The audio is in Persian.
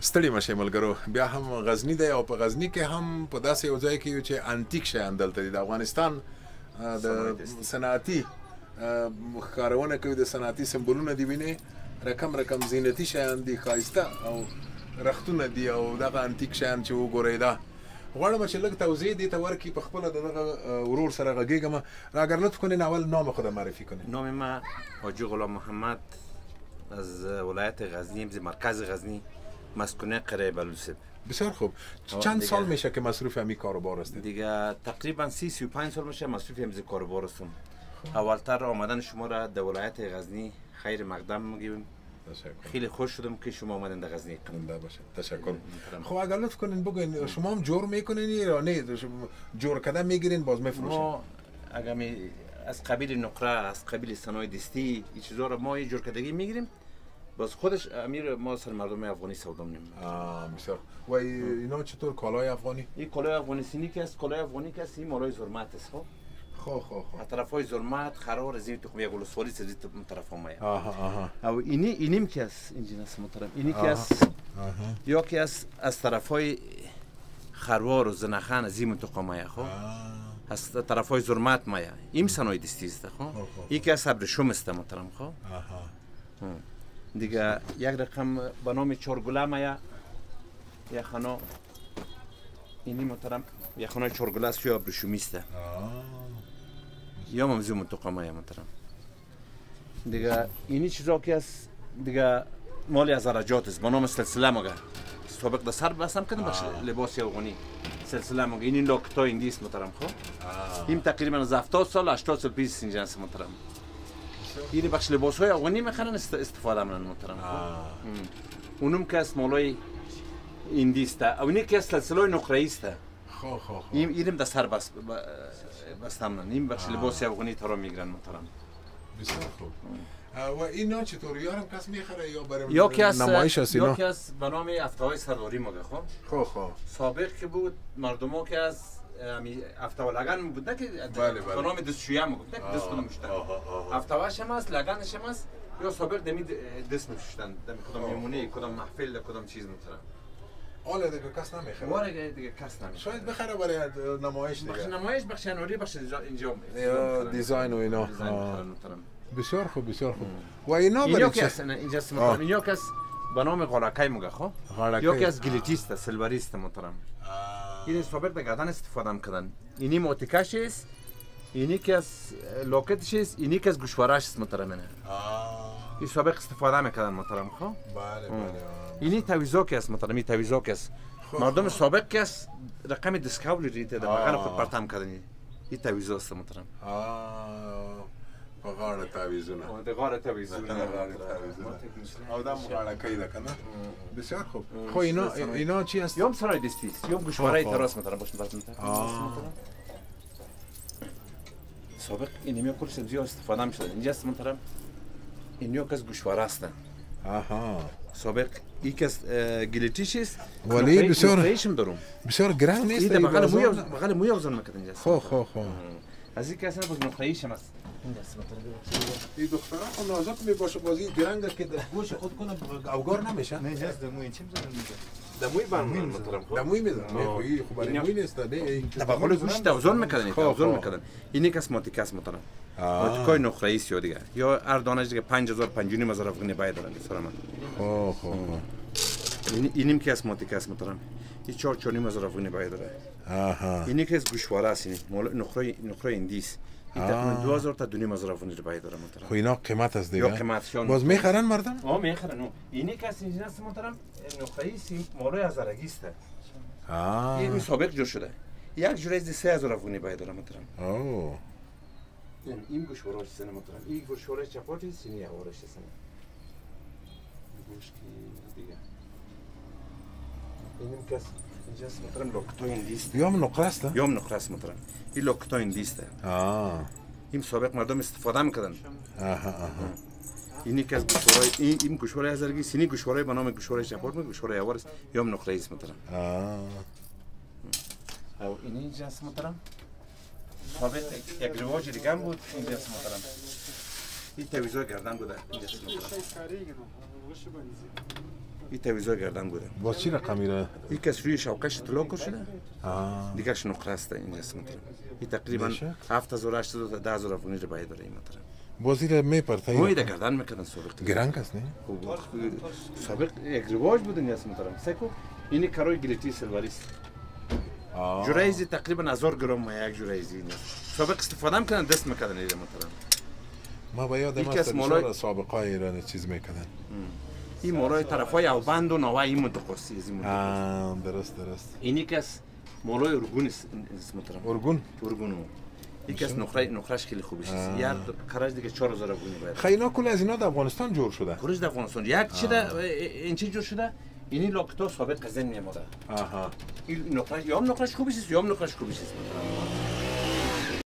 ستړي مشه ملګرو بیا هم غزنی دی او په غزنی کې هم په داسې یو ځای کې یو چې انټیک شیان دلته دي د افغانستان د صنعتي ښکارونه کوي د صنعتي سمبولونه دي ویني رقم زینتي شیان دي ښایسته او رختونه دي او دغه انټیک شیان چې وګورئ دا غواړم چې لږ توضیح دې ته ورکړي په خپله د دغه ورور سره غږېږم اگر لطف کنین اول نام خود معرفی کنین. نام من حاجی غلام محمد از ولایت غزنی مرکز غزنی مسکونه قریه بلوسب. بسیار خوب. چند سال میشه که مصروف همی کاروبار هستید؟ دیگه تقریبا 35 سال میشه مصروف همی کاروبار هستم. اولتر آمدن شما را در ولایت غزنی خیر مقدم میگیم. خیلی خوش شدم که شما آمدن در غزنی. زنده باشه. تشکر. خب اگر لطف کنین بگین شما هم جور میکنین یا نه جور کردن میگیرین باز میفروشین؟ ما اگر از قبیل نقره از قبیل صنایع دستی این چیزا رو ما جور کردگی میگیریم. باز خودش امیر ما سر مردم افغانی سودا می‌کنیم. بسیار. و اینا چطور کالای افغانی؟ این کالای افغانستانی که است کالای افغانی که است این مالای زرمت است خب. خب. از طرفای زرمت خرار از این تو یک ولسوالی از این طرف میاد. او اینیم که است اینجا است محترم. اینی که است. یا که از طرفای خروار و زنخان از این منطقه میاد خب. از طرفای زرمت میاد. این صنایع دستی است خب. یکی از ابریشم است محترم خب. دیگه یک رقم به نام چارگله مایا یک خانه اینی محترم یک خانه چارگله است یا ابریشمی است یا ممزی منطقه مایا محترم دیگه اینی چیزا که است دیگه مالی از درجات است به نام سلسله مگه سابق در سر بستم کردم بخش لباس افغانی سلسله مگه این لاکتا این دیست محترم خب این تقریبا از 70 سال 80 سال پیش اینجا است محترم این بخش لباس های افغانی میخرن استفاده منن محترم اونم که است مالای ایندی است او اینی که است سلسله نقره‌ای است خب اینم در سر بستم این بخش لباس افغانی ترا میگیرن محترم بسیار خوب و اینا چطور یارم کس میخره یا برای نمایش است اینا یا که است به نام افتاوای سرداری مگه خب سابق که بود مردما که از افتاوا لگن بود نه که به نام دستشویه هم بود نه که دست کنم میشتن افتاواش هم هست لگنش هم هست یا سابق دمی دست میشتن دمی کدام میمونه کدام محفل کدام چیز میتونن حالا دیگه کس نمیخره واره دیگه کس نمیخره شاید بخره برای نمایش دیگه بخش نمایش بخش انوری بخش اینجا دیزاین و اینا بسیار خوب و اینا برای چی هستن اینجا محترم اینیا که به نام غالکای مگه خب یا که از گلیتیست سلوریست محترم این سابق در گردن استفاده میکردن اینی موتیکاش است اینی که از لاکتش است اینی که از گوشوارش است محترم این سابق استفاده میکردن محترم خب بله اینی تویزا که است محترم این تویزا که است مردم سابق که است رقم دیسکاولی ریته در بغل خود پرتم کردن این تویزا است محترم غاړه تعویزونه د غاړه تعویزونه او دا غاړه کیده کنه بسیار خوب خو اینا چی است یوم سرای دستی یوم گوشواره تراس مثلا باش مثلا سابق اینم کل سبزی استفاده میشد اینجا است مثلا اینو کس گوشواره است سابق یکس گلیتیش است ولی بسیار گران نیست بغل موی اوزان میکنه اینجا خو از این که اصلا باز نقطه‌ایش هم است این دخترها خب نازک می باشه بازی گرنگ که در گوش خود کنه اوگار نمیشه نه جاست دموی چی میذارن میگه دموی برمی میذارن دموی میذارن نه خب برای موی نیست نه در بغل گوش توزن میکنن توزن میکنن این کس ماتیکاس محترم ماتیکای نقره‌ای است یا دیگه یا هر دانش دیگه 5000 5500 افغانی باید دارن سلام خب اینیم که از ماتیکاس محترم این 4500 افغانی باید داره اینی که از گوشواره است این نقره ایندیس این تقریبا 2000 تا 2500 افغانی رو باید داره محترم خو اینا قیمت است دیگه یا قیمتشون باز میخرن مردم میخرن اینی که از اینجا است محترم نقره سی مالای هزارگی است این سابق جور شده یک جوری از 3000 افغانی باید داره محترم این گوشواره است محترم این گوشواره چپاتی سینی هوارش است گوش کی دیگه اینم کس اینجا است محترم لوکتا ایندیست یوم نقره است یوم نقره است محترم این لوکتا ایندیست این سابق مردم استفاده میکردن اینی که از گوشواره این گوشواره هزارگی سینی گوشواره به نام گوشواره چپات می گوشواره هوار است یوم نقره است محترم او اینجا است محترم سابق یک رواج دیگه هم بود اینجا است محترم این تویزای گردن بوده اینجا است محترم این تویزا گردن بوده. باز چی رقمی را؟ یک از روی شوکش طلا کار شده. آه. دیگرش نقره است این جسم محترم. این تقریبا 7800 تا 10000 افغانی رو باید داره این محترم. بازی را میپرتایی؟ موی ده گردن میکردن سابق. گرنگ است نه؟ سابق یک رواج بود این جسم محترم. سکو اینی کارای گلیتی سلواریست. جرایزی تقریبا 1000 گرم ما یک جرایزی نه. سابق استفاده میکردن دست میکردن این محترم. ما با یادم است مولای سابقه ایران چیز میکردن. این مولای طرفای اوبند و نوای این منطقه از این منطقه. درست. اینی که از مولای ارگون است محترم. ارگون. یکی از نقرهش خیلی خوبه است. یار خراج دیگه 4000 افغانی باید. خیلی کل از اینا در افغانستان جور شده. کورش در افغانستان یک چی ده این چی جور شده؟ اینی لاکتا ثابت قزن میمونه. آها. این نقرهش یا هم نقرهش خوبه است یا هم نقرهش خوبه است.